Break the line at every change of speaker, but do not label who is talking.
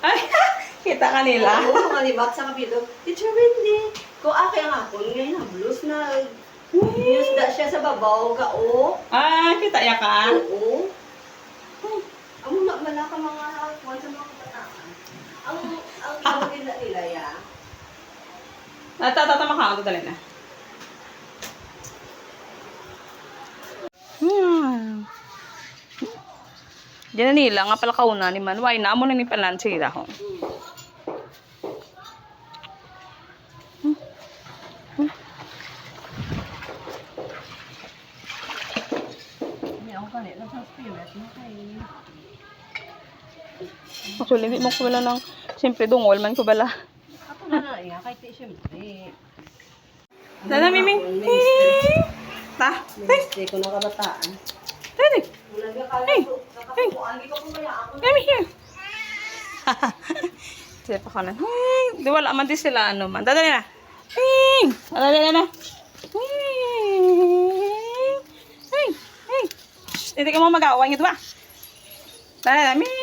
Ay, kita kanila.
Oo, malibak sa kapito. Teacher Wendy, kung aking hapon ngayon na blues na news da siya sa babaw ka, o.
Ah, kita ya ka?
Oo. Ang malaka mga kuwan sa mga kabataan. Ang tawagin na nila, ya.
Natatama ka ako dali na. Diyan na nila, nga pala kauna ni man. Why na mo na ni palansira ho.
Hindi ako kanila sa spirit mo kay...
Actually, hindi mo ko wala ng, siyempre, dungol man ko bala.
Ako na na, ya, kay ti siyempre.
Dala, Miming. Ta?
Ministry ko ng kabataan.
Dali.
Hey! Hey!
Come here. Sila pa ka na. Hey! Di wala man din sila ano man. Dadali na. Hey! Dadali na. Hey! Hey! Hey! Shh! Hindi ka mo mag-away nito ba? Dali na.